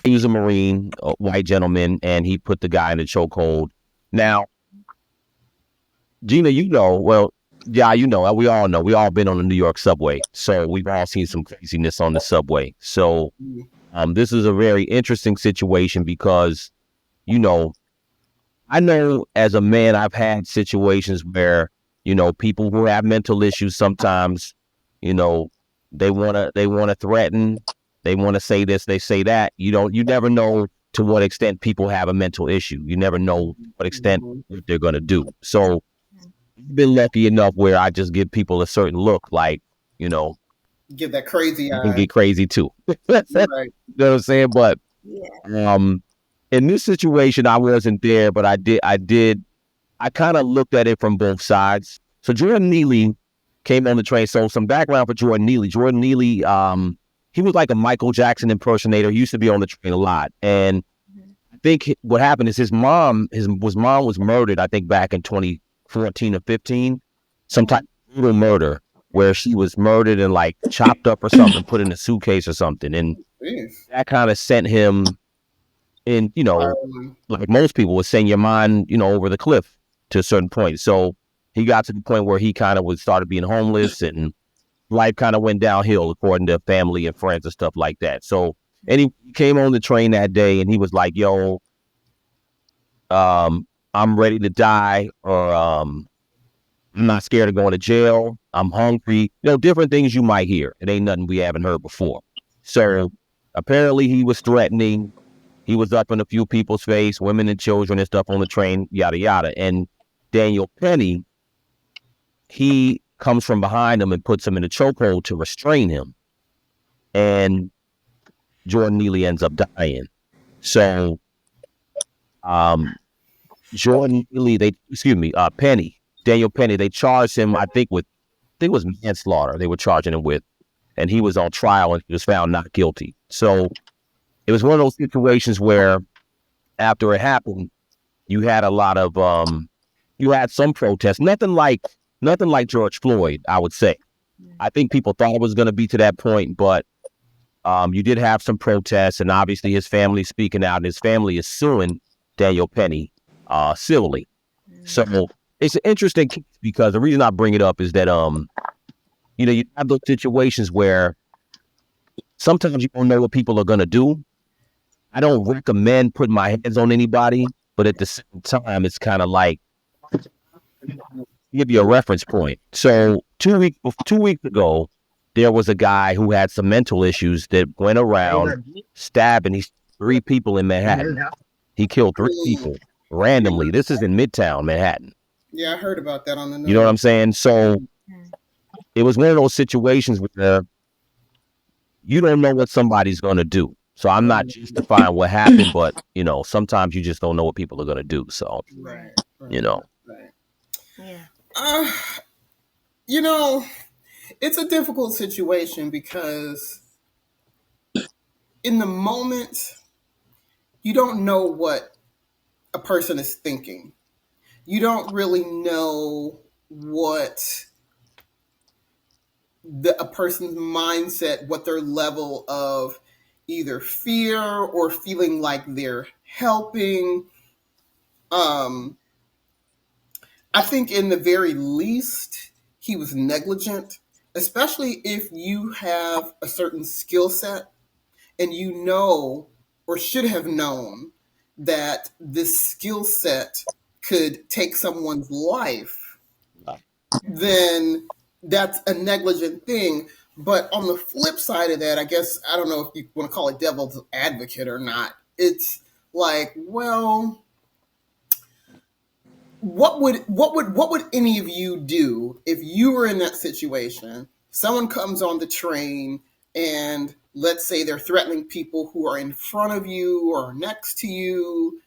He was a Marine, a white gentleman, and he put the guy in a chokehold. Now, Gina, yeah, we all know. We all been on the New York subway, so we've all seen some craziness on the subway. So, this is a very interesting situation because, you know, I know as a man, I've had situations where, people who have mental issues sometimes, you know, they wanna threaten, they wanna say this, they say that. You never know to what extent people have a mental issue. You never know what extent Mhm. what they're gonna do. So I've been lucky enough where I just give people a certain look, like, you know, Give that crazy you can eye. get crazy too. You know Right. what I'm saying? But Yeah. um in this situation I wasn't there, but I kind of looked at it from both sides. So Jordan Neely came on the train. So some background for Jordan Neely. Jordan Neely, he was like a Michael Jackson impersonator. He used to be on the train a lot. And Mhm. I think what happened is his mom was murdered, I think back in 2014 or 15, some type Mhm. of brutal murder where she was murdered and like chopped up or something, put in a suitcase or something. And Jeez. that kind of sent him in, Spiraling. like most people would send your mind, over the cliff to a certain point. So he got to the point where he kind of would started being homeless and life kind of went downhill according to family and friends and stuff like that. So and he came on the train that day and he was like, yo, I'm ready to die or I'm not scared of going to jail. I'm hungry. Different things you might hear. It ain't nothing we haven't heard before. So apparently he was threatening. He was up in a few people's face, women and children and stuff on the train, yada yada. And Daniel Penny, he comes from behind him and puts him in a chokehold to restrain him. And Jordan Neely ends up dying. So um, Jordan Neely, Penny, Daniel Penny, they charged him, I think it was manslaughter they were charging him with. And he was on trial and he was found not guilty. So it was one of those situations where after it happened, you had a lot of you had some protests. Nothing like George Floyd, I would say. Mhm. I think people thought it was going to be to that point, but you did have some protests, and obviously his family speaking out, and his family is suing Daniel Penny civilly. Mhm. So it's an interesting case because the reason I bring it up is that you have those situations where sometimes you don't know what people are going to do. I don't recommend putting my hands on anybody, but at the same time, it's kind of like give you a reference point. So 2 weeks ago, there was a guy who had some mental issues that went around stabbing these three people in Manhattan. He killed three Mm. people randomly. This is in Midtown Manhattan. Yeah, I heard about that on the You know what news. I'm saying? So Mhm. it was one of those situations where you don't know what somebody's going to do. So I'm not Mhm. justifying what happened, but sometimes you just don't know what people are going to do. So Right. Right, you right, know, right. Yeah. Uh, you know, it's a difficult situation because in the moment, you don't know what a person is thinking. You don't really know what a person's mindset, what their level of either fear or feeling like they're helping. Um, I think, in the very least, he was negligent, especially if you have a certain skill set and you know or should have known that this skill set could take someone's life, Mhm. then that's a negligent thing. But on the flip side of that, I guess, I don't know if you want to call it devil's advocate or not. It's like, well, what would any of you do if you were in that situation? Someone comes on the train and let's say they're threatening people who are in front of you or next to you,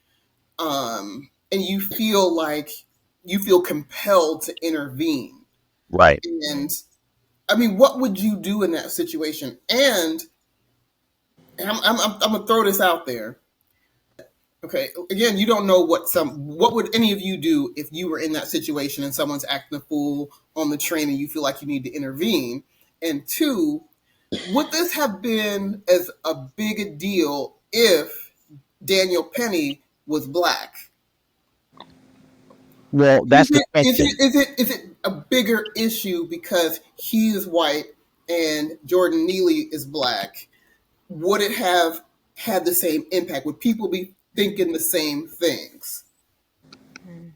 and you feel compelled to intervene. right? And I mean, what would you do in that situation? And I'm gonna throw this out there. Okay, again, you don't know what would any of you do if you were in that situation and someone's acting a fool on the train and you feel like you need to intervene? And two, would this have been as a big a deal if Daniel Penny was black? Well, Is that's the it is question. it is it is it a bigger issue because he is white and Jordan Neely is black? Would it have had the same impact? Would people be thinking the same things? Mm.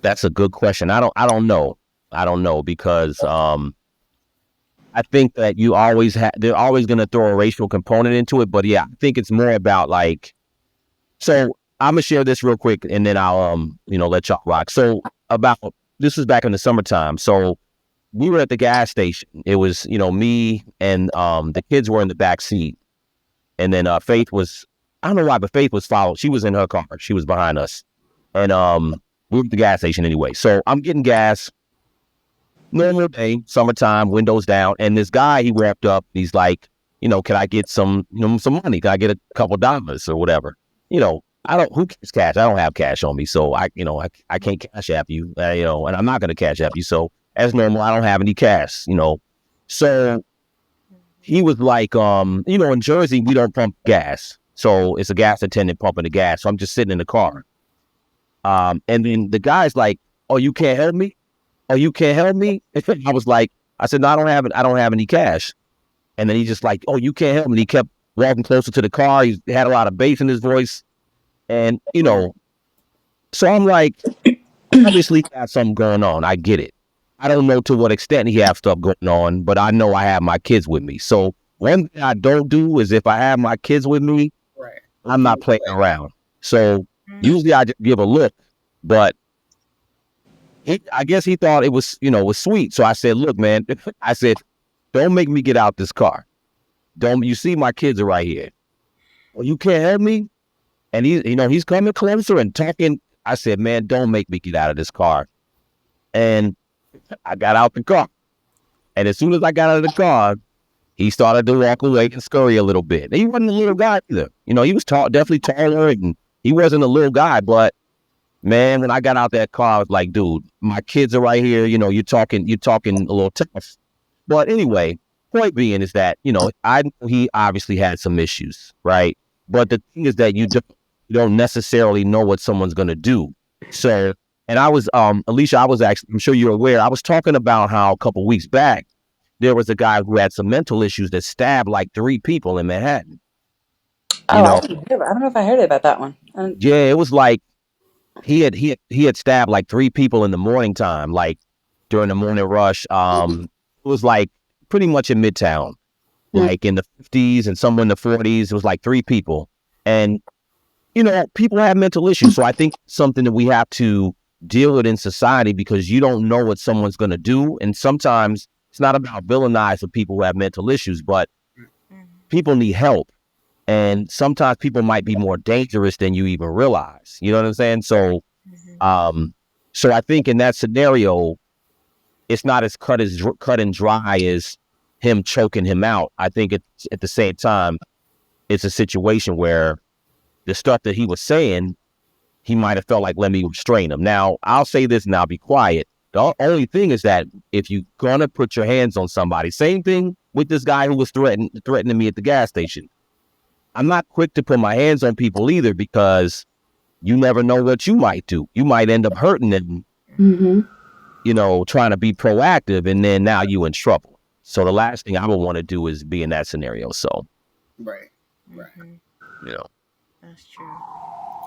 That's a good question. I don't know. I don't know because I think that you always they're always going to throw a racial component into it. But yeah, I think it's more about like, so I'm gonna share this real quick and then I'll let y'all rock. So about this was back in the summertime. So we were at the gas station. It was me and the kids were in the back seat, and then Faith was, I don't know why, but Faith was followed. She was in her car. She was behind us, and we were at the gas station anyway. So I'm getting gas. Normal day, summertime, windows down, and this guy he wrapped up. He's like, can I get some money? Can I get a couple dollars or whatever? I don't. Who cares cash? I don't have cash on me, so I can't cash app you. And I'm not gonna cash app you. So as normal, I don't have any cash. So he was like, in Jersey we don't pump gas, so it's a gas attendant pumping the gas. So I'm just sitting in the car. And then the guy's like, "Oh, you can't help me? Oh, you can't help me?" I was like, I said, "No, I don't have it. I don't have any cash." And then he just like, "Oh, you can't help me." And he kept walking closer to the car. He had a lot of bass in his voice, and so I'm like, obviously he got something going on. I get it. I don't know to what extent he has stuff going on, but I know I have my kids with me. So one thing I don't do is if I have my kids with me, Right. I'm not playing around. So Mm. usually I just give a look, but I guess he thought it was sweet. So I said, "Look, man," I said, "don't make me get out this car. Don't you see my kids are right here? Well, you can't help me." And he's coming closer and talking. I said, "Man, don't make me get out of this car." And I got out the car. And as soon as I got out of the car, he started to walk away and scurry a little bit. And he wasn't a little guy either. He was tall, definitely taller, and he wasn't a little guy. But man, when I got out that car, I was like, "Dude, my kids are right here. You're talking a little tough." But anyway, point being is that I know he obviously had some issues, right? But the thing is that you don't necessarily know what someone's gonna do. So, and I was Alicia, I was actually, I'm sure you're aware, I was talking about how a couple weeks back there was a guy who had some mental issues that stabbed like 3 people in Manhattan. You Oh, I know, didn't hear. I don't know if I heard about that one. yeah, it was like he had stabbed like 3 people in the morning time, like during the morning rush. It was like pretty much in Midtown, like in the 50s and somewhere in the 40s. It was like 3 people, and people have mental issues. So I think it's something that we have to deal with in society because you don't know what someone's going to do, and sometimes it's not about villainizing people who have mental issues, but Mm. people need help. And sometimes people might be more dangerous than you even realize. You know what I'm saying? So Mhm. Um, so I think in that scenario, it's not as cut and dry as him choking him out. I think it's at the same time, it's a situation where the stuff that he was saying, he might have felt like, let me restrain him. Now, I'll say this and I'll be quiet. The only thing is that if you're gonna put your hands on somebody, same thing with this guy who was threatening me at the gas station. I'm not quick to put my hands on people either because you never know what you might do. You might end up hurting them, Mm-hmm. trying to be proactive, and then now you in trouble. So the last thing I would want to do is be in that scenario. So, Right. Right. Mhm. you know, That's true.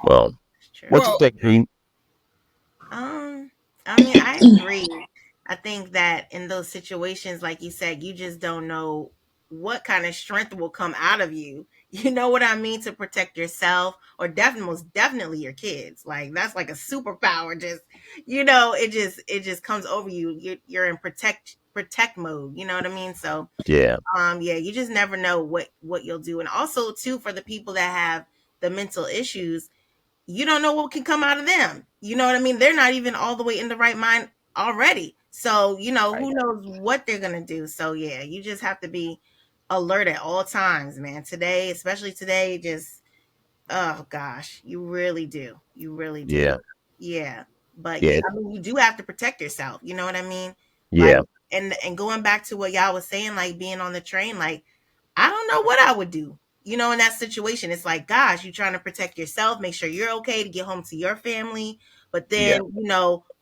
well, That's true. what you Well, think, Green? Um, I mean, I agree. I think that in those situations, like you said, you just don't know what kind of strength will come out of you. You know what I mean? To protect yourself or definitely most definitely your kids. Like that's like a superpower. Just it just comes over you. You're in protect mode. You know what I mean? So Yeah, yeah, you just never know what you'll do. And also too for the people that have the mental issues, you don't know what can come out of them. You know what I mean? They're not even all the way in the right mind already. So, right. who knows what they're going to do. So, yeah, you just have to be alert at all times, man. Today, especially today, just, oh gosh, you really do. You really do. Yeah, Yeah. But yeah, I mean, you do have to protect yourself. You know what I mean? Like, yeah, and going back to what y'all was saying, like being on the train, like, I don't know what I would do. in that situation, it's like, gosh, you're trying to protect yourself, make sure you're okay to get home to your family. But Yeah, then,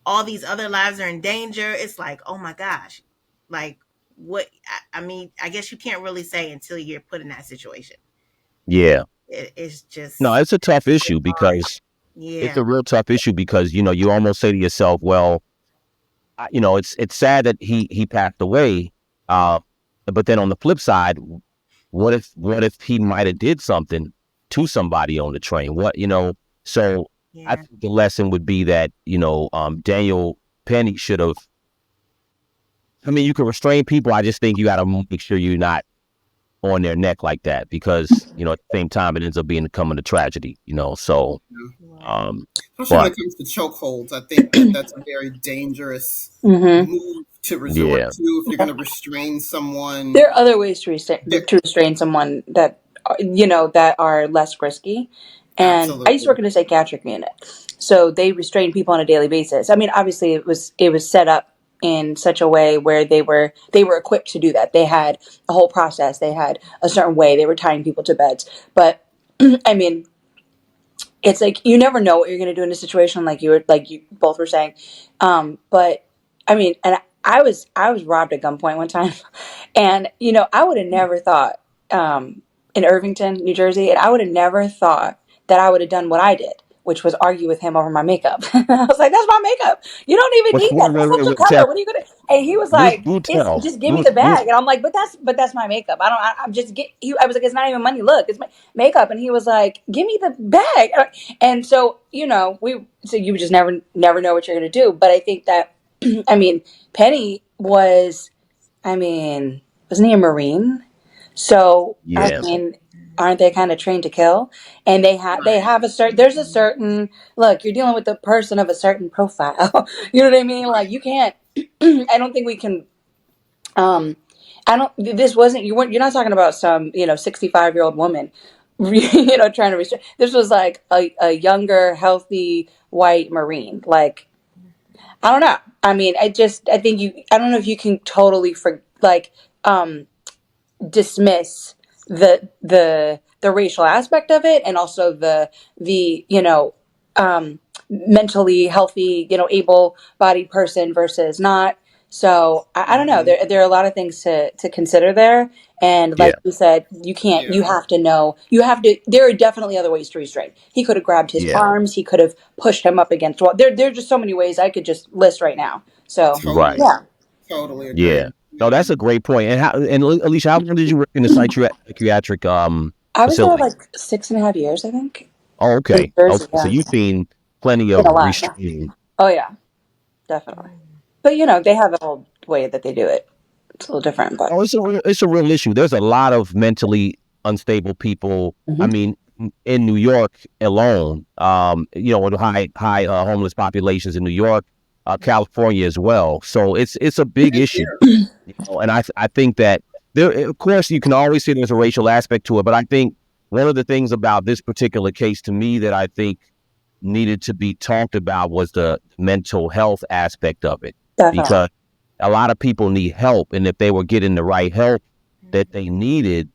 all these other lives are in danger. It's like, oh my gosh, like what? I mean, I guess you can't really say until you're put in that situation. yeah. It's No, just, it's a tough issue because it's yeah, a real tough issue because you almost say to yourself, well, it's sad that he passed away, uh, but then on the flip side, what if he might have did something to somebody on the train? So I yeah, think the lesson would be that Daniel Penny should have. I mean, you can restrain people. I just think you got to make sure you're not on their neck like that because at the same time it ends up becoming a tragedy. So Yeah. right, um, Especially when but it comes to chokeholds, I think that that's a very dangerous Mm-hmm. move to resort yeah, to if you're going to restrain someone. There are other ways There, to restrain someone that that are less risky. And I used to absolutely. work in a psychiatric unit, so they restrain people on a daily basis. I mean, obviously, it was set up in such a way where they were equipped to do that. They had a whole process. They had a certain way. They were tying people to beds. But I mean, it's like you never know what you're going to do in a situation like you both were saying. But I mean, and I was robbed at gunpoint one time, and I would have never thought, in Irvington, New Jersey, and I would have never thought that I would have done what I did, which was argue with him over my makeup. I was like, "That's my makeup. You don't even wait, need that. That's not your wait, tell, color. What are you gonna?" And he was do like, do "It's tell, just give me the do bag." And I'm like, "But that's my makeup. I don't. I'm just get." I was like, "It's not even money. Look, it's my makeup." And he was like, "Give me the bag." And so you would just never know what you're gonna do. But I think that I mean, Penny was. I mean, wasn't he a Marine? So I yeah, mean, aren't they kind of trained to kill? And they Right. have a certain. There's a certain look. You're dealing with a person of a certain profile. You know what I mean? Like you can't. I don't think we can. Um, I don't. This wasn't. You weren't. You're not talking about some 65-year-old woman. Trying to restrict. This was like a younger, healthy white Marine. Like I don't know. I mean, I think you. I don't know if you can totally um dismiss the racial aspect of it and also the mentally healthy able-bodied person versus not. So I don't know, Hmm. there are a lot of things to consider there. And yeah, like you said, you Yeah. have to know, there are definitely other ways to restrain. He could have grabbed his yeah, arms, he could have pushed him up against the wall. There are just so many ways I could just list right now. So right, Totally. yeah. Totally yeah. agree. No, Yeah. that's a great point. And Alicia, how long did you work in the psychiatric I was there facility? like 6.5 years, I think. Oh, In okay, Jersey, okay. So yeah. you've seen plenty Been of a lot, yeah. restraining. Oh yeah, definitely. But they have a whole way that they do it. It's a little different, but Oh, it's a real issue. There's a lot of mentally unstable people. I hmm mean, in New York alone, with high homeless populations in New York, California as well. So it's a big Same issue. here. And I think that there, of course, you can always say there's a racial aspect to it, but I think one of the things about this particular case to me that I think needed to be talked about was the mental health aspect of it, definitely, because a lot of people need help, and if they were getting the right help that they needed,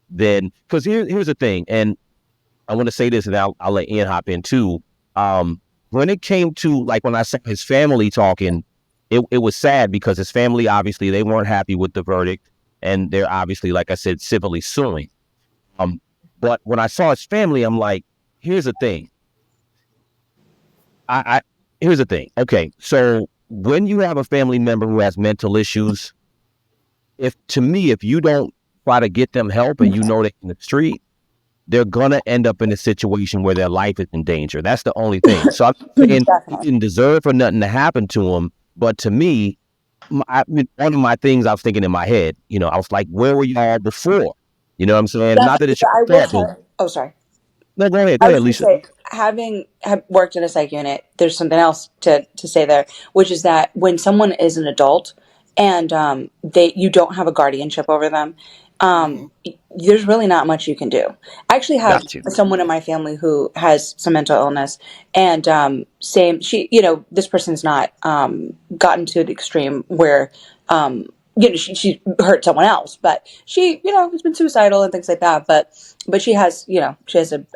then because here's the thing, and I want to say this, and I'll let Ian hop in too. When it came to like when I saw his family talking, it was sad because his family obviously they weren't happy with the verdict, and they're obviously, like I said, civilly suing. Um, but when I saw his family, I'm like, here's the thing. I here's the thing. Okay, so when you have a family member who has mental issues, if you don't try to get them help and you know they're in the street, they're gonna end up in a situation where their life is in danger. That's the only thing. So I'm not saying he definitely, didn't deserve for nothing to happen to him, but to me, one of my things I was thinking in my head, I was like, where were y'all before? You know what I'm saying? Not that definitely. it's But your I will fault, but say. Oh, sorry. no, go I ahead, was going to Lisa. say, having worked in a psych unit, there's something else to say there, which is that when someone is an adult and you don't have a guardianship over them, Hmm. there's really not much you can do. I actually have Got you. someone in my family who has some mental illness, and same, this person's not gotten to the extreme where she hurt someone else, but she, has been suicidal and things like that. But she has, I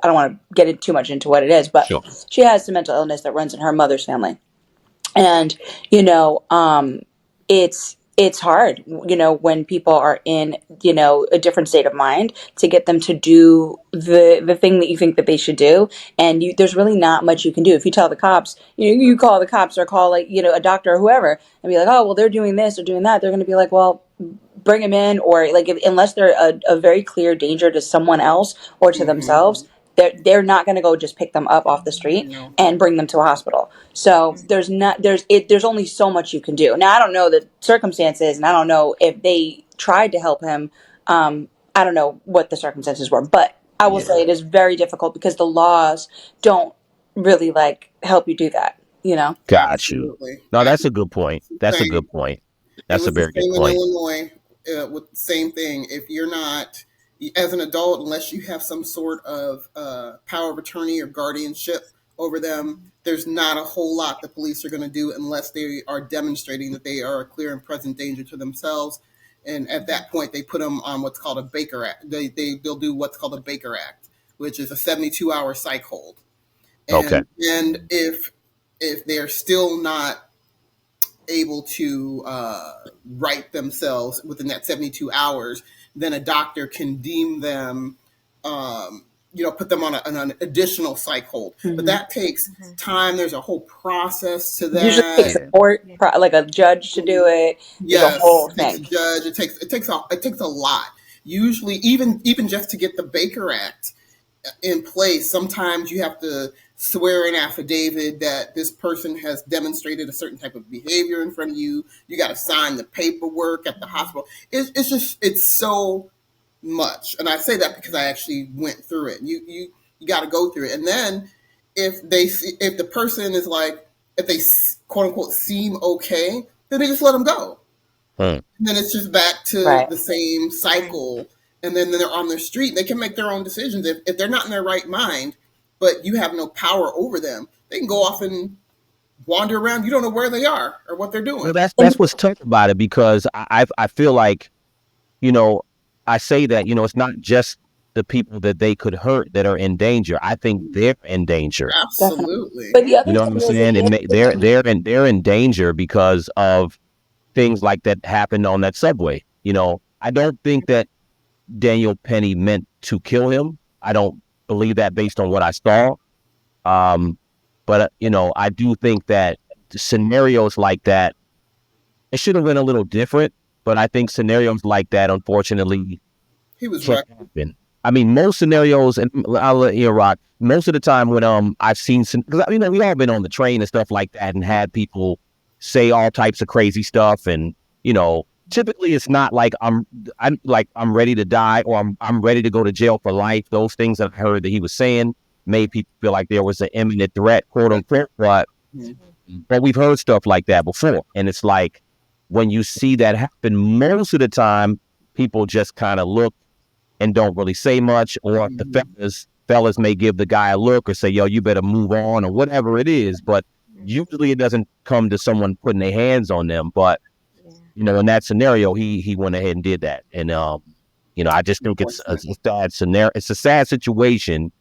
don't want to get too much into what it is, but Sure. she has some mental illness that runs in her mother's family. And it's hard, when people are in, a different state of mind, to get them to do the thing that you think that they should do. And there's really not much you can do. If you tell the cops, you call the cops or call, like, a doctor or whoever, and be like, oh, well, they're doing this or doing that, they're going to be like, well, bring them in. Or, like, unless they're a very clear danger to someone else or to Mm-hmm. themselves, they're not going to go just pick them up off the street No. and bring them to a hospital. So there's only so much you can do. Now, I don't know the circumstances, and I don't know if they tried to help him. I don't know what the circumstances were, but I will Yeah. say it is very difficult because the laws don't really, like, help you do that. Got you. Absolutely. No, that's a good point. That's a Same. good point. It That's a was the very good same in point. Illinois, with the same thing. If you're not, as an adult, unless you have some sort of power of attorney or guardianship over them, there's not a whole lot the police are going to do unless they are demonstrating that they are a clear and present danger to themselves. And at that point, they put them on what's called a Baker Act. They'll do what's called a Baker Act, which is a 72-hour psych hold. Okay. And if they're still not able to right themselves within that 72 hours, then a doctor can deem them, put them on an additional psych hold. But Mm-hmm. that takes time. There's a whole process to Usually takes that. a Yeah. court, like a judge, to do it. There's a Yes, whole it takes a thing. judge. It takes a lot. Usually, even just to get the Baker Act in place, sometimes you have to swear an affidavit that this person has demonstrated a certain type of behavior in front of you. You got to sign the paperwork at the hospital. It's so much, and I say that because I actually went through it. You got to go through it, and then if the person is like, if they quote unquote seem okay, then they just let them go. Hmm. And then it's just back to Right. the same Right. cycle. And then they're on their street. They can make their own decisions. If they're not in their right mind, but you have no power over them, they can go off and wander around. You don't know where they are or what they're Well, doing. that's what's tough about it because I feel like, you know, I say that, it's not just the people that they could hurt that are in danger. I think they're in danger. Definitely. Absolutely. But the You other know what thing I'm is, saying? And they're in danger because of things like that happened on that subway. I don't think that Daniel Penny meant to kill him. I don't believe that based on what I saw. Um, but I do think that scenarios like that, it should have been a little different. But I think scenarios like that, unfortunately, He was can't reckless. happen. I mean, most scenarios, and I'll let you rock. Most of the time when I've seen some, because we've all been on the train and stuff like that, and had people say all types of crazy stuff, and typically it's not like I'm ready to die or I'm ready to go to jail for life. Those things that I heard that he was saying made people feel like there was an imminent threat, quote unquote. But we've heard stuff like that before, and it's like when you see that happen, most of the time people just kind of look and don't really say much, or the fellas may give the guy a look or say, yo, you better move on or whatever it is. But usually it doesn't come to someone putting their hands on them. But, in that scenario, he went ahead and did that. And, I just think it's a Unfortunate. sad scenario. It's a sad situation.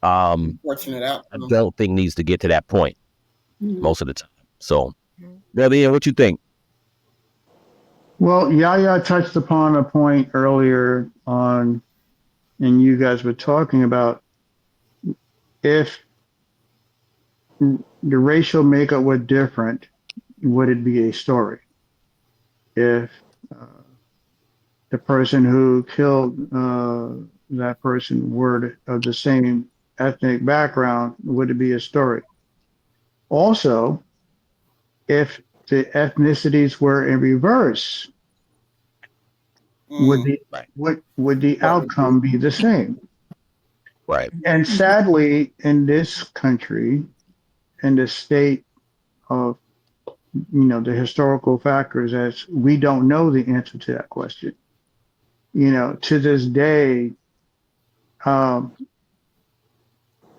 Unfortunate I outcome. don't think needs to get to that point Mhm. most of the time. So, Ian, what you think? Well, Yaya touched upon a point earlier on, and you guys were talking about if the racial makeup were different, would it be a story? If uh, the person who killed that person were of the same ethnic background, would it be a story? Also, if the ethnicities were in reverse, would Mm, the Right, would the what would be? outcome be the same? right, And sadly, in this country, in the state of the historical factors, as we don't know the answer to that question. To this day, um,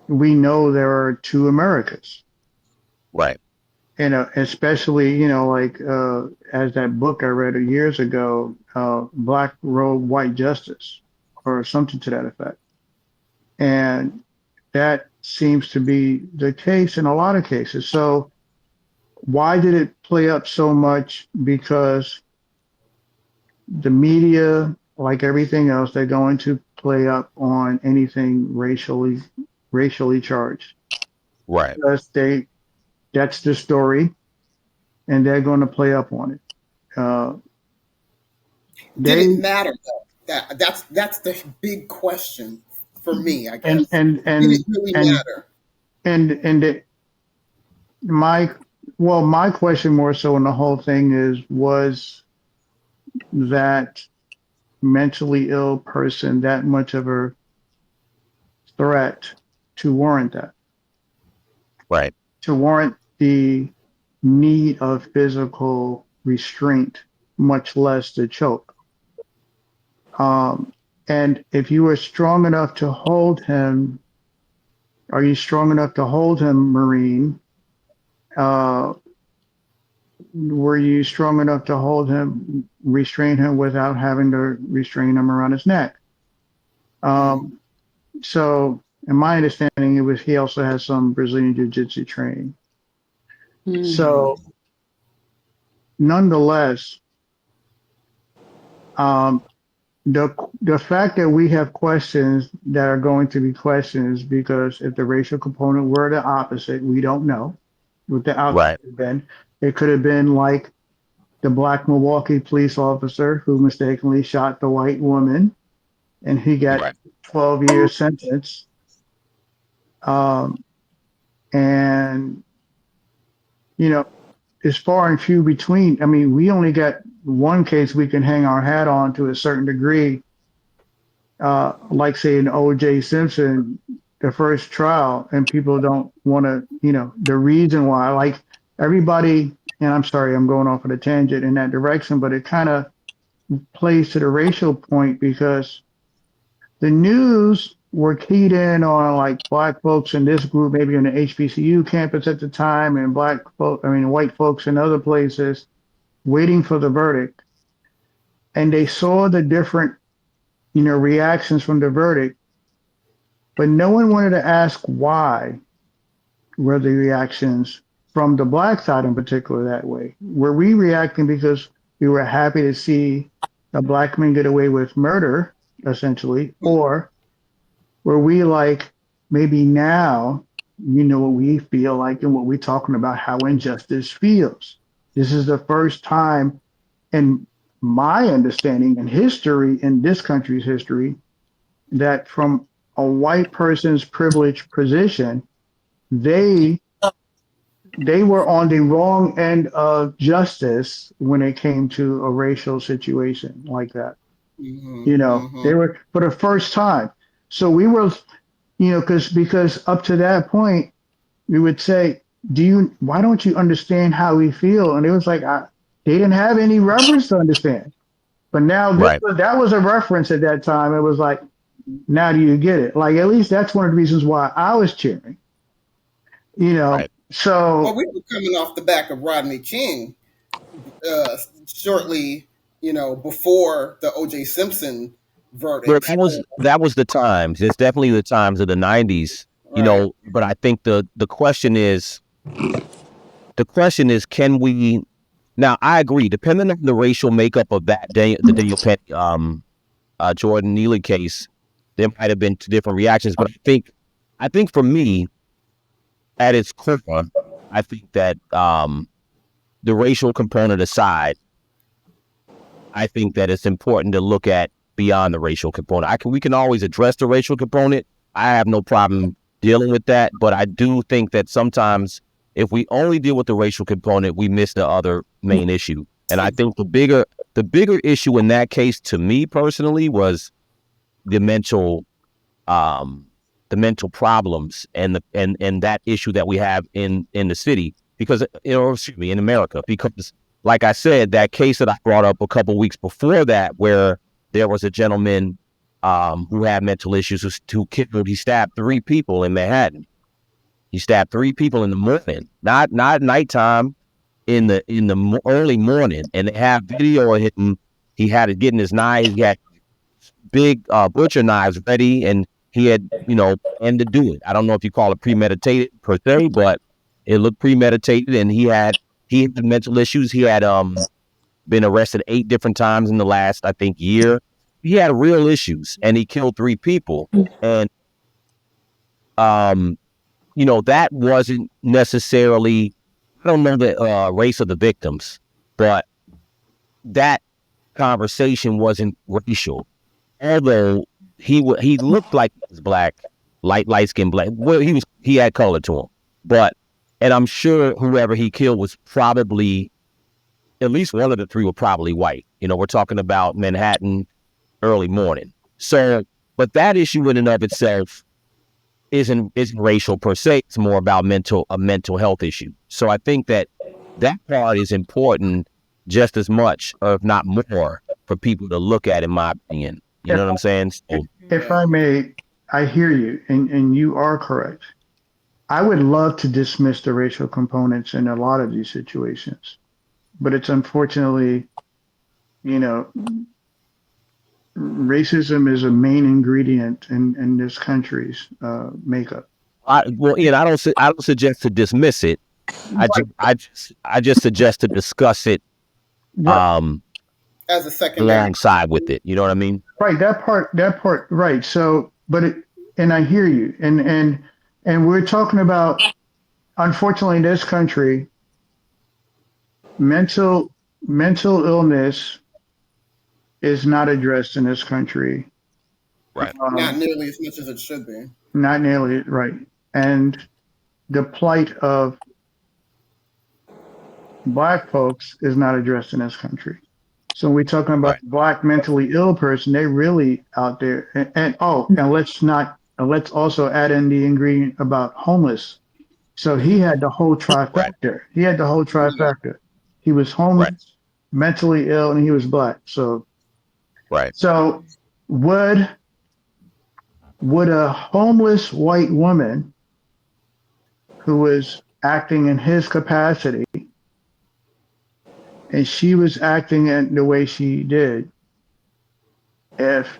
we know there are two Americas. right. especially, like as that book I read years ago, Black Robe, White Justice, or something to that effect. And that seems to be the case in a lot of cases. So why did it play up so much? Because the media, like everything else, they're going to play up on anything racially charged. Right. Because that's the story, and they're going to play up on it. Uh, Did they it matter though? That's the big question for me, I and guess. and Did it and really and matter? and my my question more so in the whole thing is, was that mentally ill person that much of a threat to warrant that, Right. to warrant the need of physical restraint, much less the choke? Um, and if you were strong enough to hold him, are you strong enough to hold him, Marine? Uh, were you strong enough to hold him, restrain him without having to restrain him around his neck? Mm, Um, so, in my understanding, it was he also has some Brazilian Jiu-Jitsu training. mm, So, nonetheless, um, the fact that we have questions that are going to be questions, because if the racial component were the opposite, we don't know what the outcome Right. would have been. It could have been like the black Milwaukee police officer who mistakenly shot the white woman, and he got Right. 12-year sentence. Um, and you know, it's far and few between. I mean, we only got one case we can hang our hat on to a certain degree, like say in O.J. Simpson, the first trial, and people don't want to, the reason why, like everybody, and I'm sorry, I'm going off on a tangent in that direction, but it kind of plays to the racial point because the news were keyed in on like black folks in this group, maybe on the HBCU campus at the time, and white folks in other places waiting for the verdict. And they saw the different, reactions from the verdict, but no one wanted to ask why were the reactions from the black side in particular that way. Were we reacting because we were happy to see a black man get away with murder, essentially, mm, or were we like, maybe now what we feel like and what we're talking about, how injustice feels? This is the first time in my understanding and history, in this country's history, that from a white person's privileged position, they they were on the wrong end of justice when it came to a racial situation like that. They mm-hmm. were for the first time. So we were, because up to that point, we would say, why don't you understand how we feel? And it was like, they didn't have any reference to understand. But now Right. that was a reference at that time. It was like, now do you get it? Like, at least that's one of the reasons why I was cheering, Right. Well, So, we were coming off the back of Rodney King shortly, before the O.J. Simpson But verdict. that was the times. It's definitely the times of the 90s, Right. but I think the question is, can we now? I agree, depending on the racial makeup of that day, the Daniel Penny, Jordan Neely case, there might have been two different reactions. But I think for me, at its core, I think that the racial component aside, I think that it's important to look at beyond the racial component. We can always address the racial component. I have no problem dealing with that, but I do think that sometimes if we only deal with the racial component, we miss the other main issue. And I think the bigger issue in that case, to me personally, was the mental um, the mental problems and that issue that we have in the city, because excuse me, in America, because like I said, that case that I brought up a couple weeks before that, where there was a gentleman who had mental issues, who killed, he stabbed 3 people in Manhattan. He stabbed 3 people in the morning, not nighttime, in the early morning, and they have video of him. He had to get in his knives. He had big butcher knives ready, and he had planned to do it. I don't know if you call it premeditated per se, but it looked premeditated, and he had mental issues. He had been arrested 8 different times in the last, I think, year. He had real issues, and he killed 3 people, and that wasn't necessarily. I don't know the race of the victims, but that conversation wasn't racial. Although he looked like he was black, light skinned black. Well, he had color to him, and I'm sure whoever he killed was probably, at least one of the 3 were probably white. We're talking about Manhattan, early morning. So, but that issue in and of itself isn't racial per se. It's more about a mental health issue. So I think that part is important just as much, or if not more, for people to look at, in my opinion. You know what I'm saying? So, If I may, I hear you, and you are correct. I would love to dismiss the racial components in a lot of these situations, but it's unfortunately, you know, racism is a main ingredient in this country's makeup. Ian, I don't suggest to dismiss it. I just suggest to discuss it Right, um as a secondary. alongside with it. You know what I mean? right. That part, right. So, and I hear you, and we're talking about, unfortunately, in this country, mental mental illness is not addressed in this country. Right. Not Um, nearly as much as it should be. Not nearly right. And the plight of black folks is not addressed in this country. So when we're talking about Right. black mentally ill person, they really out there. And let's also add in the ingredient about homeless. So he had the whole Right. trifecta. He had the whole Yeah. trifecta. He was Right. homeless, mentally ill, and he was black. So Right. so would would a homeless white woman who was acting in his capacity, and she was acting in the way she did, if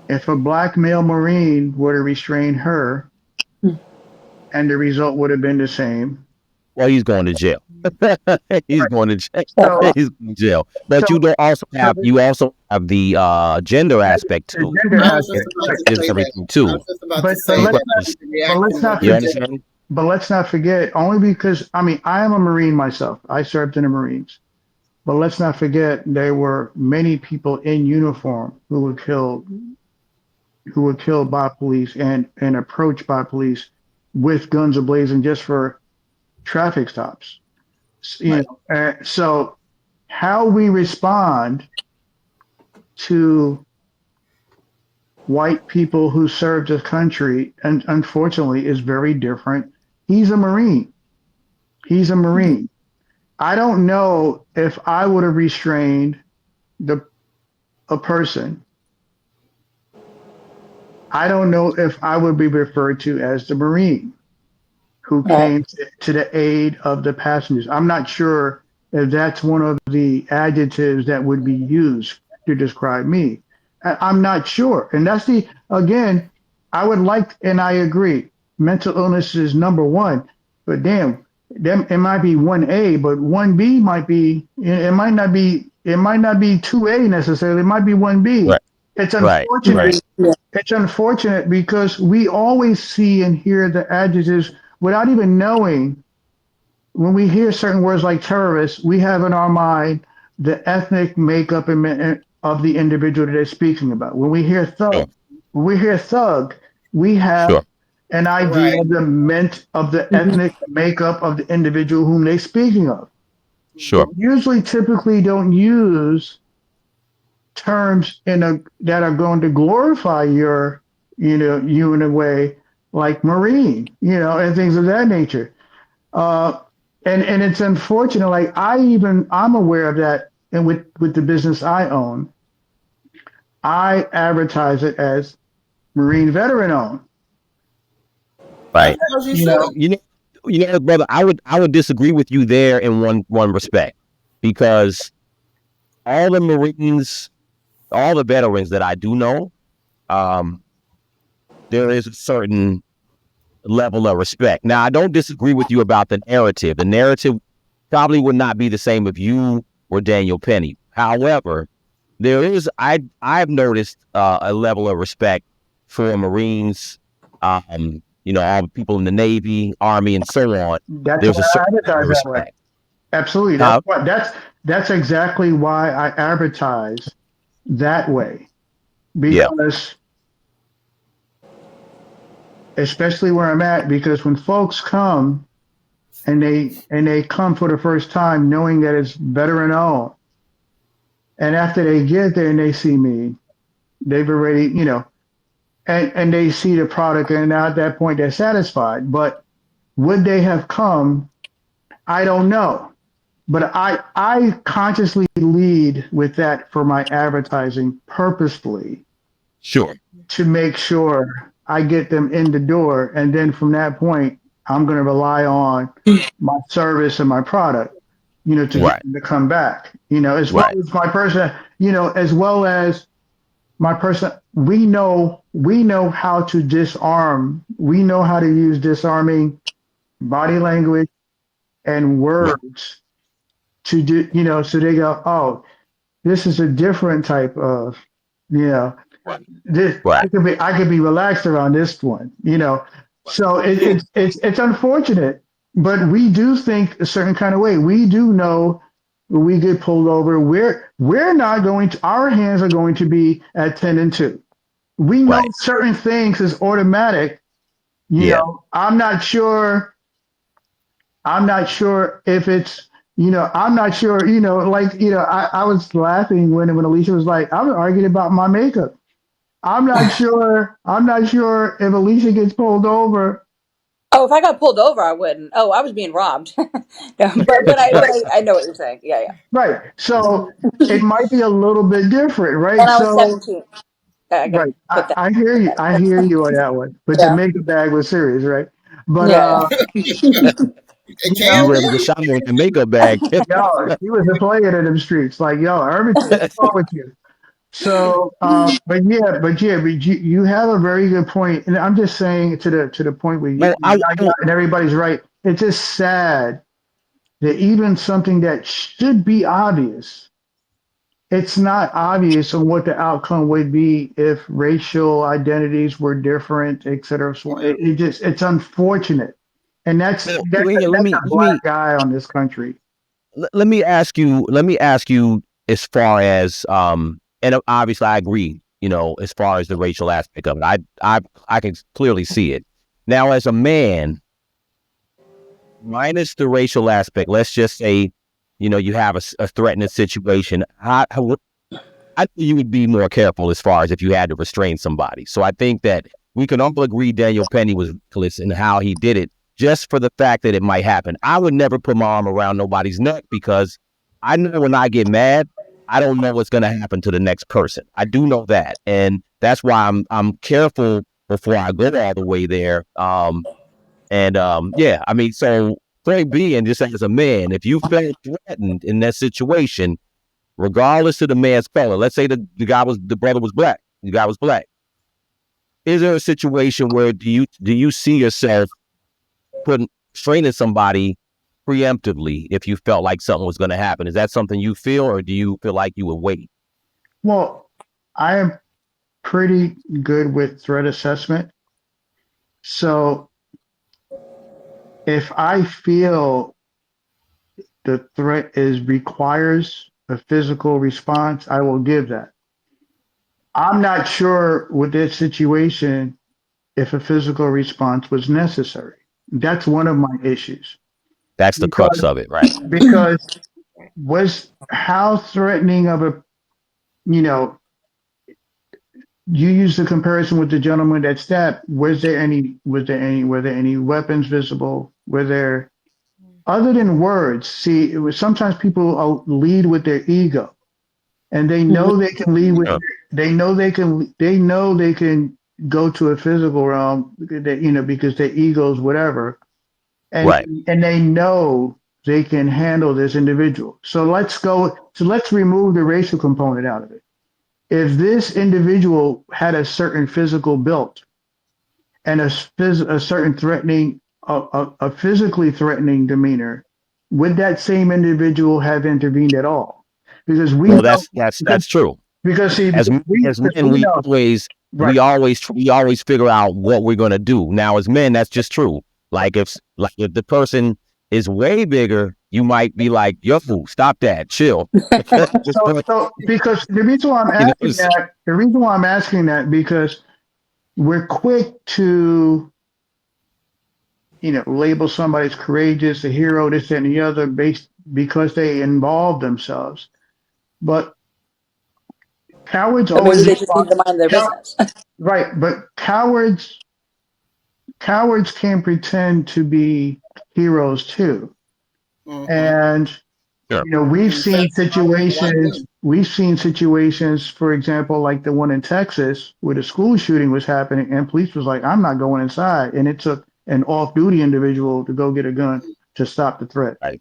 a black male Marine were to restrain her, and the result would have been the same. Well, he's going to jail. He's going to jail. So, He's going to jail. But so, so you also have the gender aspect the too. gender I was aspect, just It about right? to changes say that. everything I too. was just about to But say that Because, the let's reaction not would you be forget. different. understand? But let's not forget. Only because I am a Marine myself. I served in the Marines. But let's not forget there were many people in uniform who were killed by police and approached by police with guns ablazing just for traffic stops. Right. So how we respond to white people who served the country, and unfortunately, is very different. He's a Marine. He's a Marine. I don't know if I would have restrained the a person. I don't know if I would be referred to as the Marine who Right. came to the aid of the passengers. I'm not sure if that's one of the adjectives that would be used to describe me. I'm not sure. And that's again, I would like, and I agree, mental illness is number one, but damn, them, it might be 1A, but 1B might be, it might not be 2A necessarily, it might be 1B. Right. It's Right. unfortunate Right. Yeah. it's unfortunate because we always see and hear the adjectives without even knowing. When we hear certain words like terrorist, we have in our mind the ethnic makeup of the individual that they're speaking about. Sure. When we hear thug, we have Sure. an idea Right. of the Mhm. ethnic makeup of the individual whom they're speaking of. But Sure. usually, typically, don't use terms that are going to glorify you in a way like Marine, and things of that nature. Uh, and it's unfortunate. Like I'm aware of that, and with the business I own, I advertise it as Marine veteran owned. Right. As you You should. know, You know, brother, I would disagree with you there in one respect, because all the Marines, all the veterans that I do know, um, there is a certain level of respect. Now, I don't disagree with you about the narrative. The narrative probably would not be the same if you were Daniel Penny. However, I've noticed a level of respect for Marines, all the people in the Navy, Army, and so on. that's There's why a I certain level advertise of that way. respect. Absolutely. Huh? That's exactly why I advertise that way. Yeah. Because especially where I'm at, because when folks come and they come for the first time knowing that it's veteran owned, and after they get there and they see me, they've already, and they see the product, and now at that point they're satisfied. But would they have come? I don't know. But I consciously lead with that for my advertising purposefully Sure. to make sure I get them in the door. And then from that point, I'm going to rely on my service and my product, to get Right. them to come back, as well Right. as my person, as well as my person. We know how to disarm. We know how to use disarming body language and Right. words to do, so they go, oh, this is a different type of, you know, this Right. I could be relaxed around this one, So it's unfortunate, but we do think a certain kind of way. We do know when we get pulled over, we're not going to, our hands are going to be at 10 and 2. We know Right. certain things is automatic. Yeah. I'm not sure if it's, I'm not sure, I was laughing when Alicia was like, I was arguing about my makeup. I'm not sure if Alicia gets pulled over. Oh, if I got pulled over, I wouldn't. Oh, I was being robbed. No, but I Right, but I know what you're saying. Yeah, yeah. right. So it might be a little bit different, right? And I was So, 17. I gotta right. put that. I hear you. I hear you on that one. But the Yeah, makeup bag was serious, right? But, yeah. It You can were able to be. shine with the makeup bag. yo, she was a player in them streets. Like, yo, everything, what's wrong with you? So, but you have a very good point, and I'm just saying to the point where Well, and everybody's right. It's just sad that even something that should be obvious, it's not obvious on what the outcome would be if racial identities were different, et cetera. So it's unfortunate, and that's well, that's a, let that's me a black guy on this country. let me ask you. Let me ask you as far as and obviously I agree. As far as the racial aspect of it, I can clearly see it. Now, as a man, minus the racial aspect, let's just say, you have a threatening situation. I think you would be more careful as far as if you had to restrain somebody. So I think that we can all agree Daniel Penny was reckless in how he did it, just for the fact that it might happen. I would never put my arm around nobody's neck, because I know when I get mad, I don't know what's going to happen to the next person. I do know that, and that's why I'm careful before I go all the way there. Yeah, I mean, so point being, just as a man, if you felt threatened in that situation, regardless of the man's color. Let's say the brother was black, the guy was black. Is there a situation where do you see yourself putting training somebody preemptively if you felt like something was going to happen? Is that something you feel, or do you feel like you would wait? Well, I am pretty good with threat assessment. So if I feel the threat is requires a physical response, I will give that. I'm not sure with this situation if a physical response was necessary. That's one of my issues That's the crux because of it, right? because was how threatening of a you know you use the comparison with the gentleman that stabbed. Were there any weapons visible? Were there other than words? See, it was sometimes people lead with their ego, and they know they can lead with. Yeah. They know they can. They know they can. go to a physical realm, because their egos, whatever, and Right. and they know they can handle this individual. So let's remove the racial component out of it. If this individual had a certain physical built and a certain a physically threatening demeanor, would that same individual have intervened at all? Because we Well, know, because that's true. see, As as because men, we know, right, we always figure out what we're gonna do. Now, as men, that's just true. Like if the person is way bigger, you might be like, "Yo, stop that, chill." Just because the reason why I'm you know, asking that, because we're quick to, label somebody as courageous, a hero, this and the other, based because they involve themselves. But cowards Or maybe always they just need respond. to mind their business. Right, but cowards can pretend to be heroes too. Mm-hmm. And sure. In fact, I know one do. we've seen situations, for example, like the one in Texas where the school shooting was happening and police was like, I'm not going inside. And it took an off-duty individual to go get a gun to stop the threat. Right,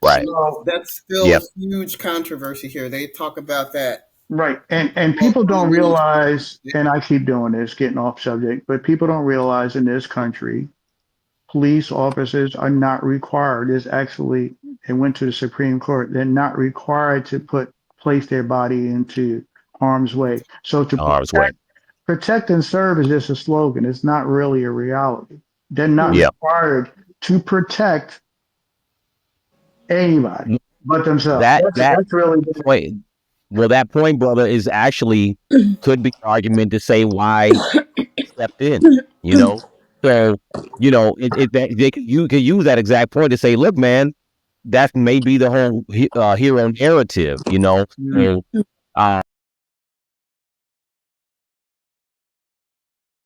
right. So, That's still a Yep. huge controversy here. They talk about that right. And on people don't many realize, times. and I keep doing this, getting off subject, but people don't realize in this country police officers are not required. There's actually, it went to the Supreme Court. They're not required to place their body into harm's way. So to Harm's way. protect and serve is just a slogan. It's not really a reality. They're not Yeah. required to protect anybody but themselves. That That's really point. Well, that point, brother, is actually could be an argument to say why stepped in. You know, so you could use that exact point to say, look, man, that may be the whole hero narrative. You know, the so,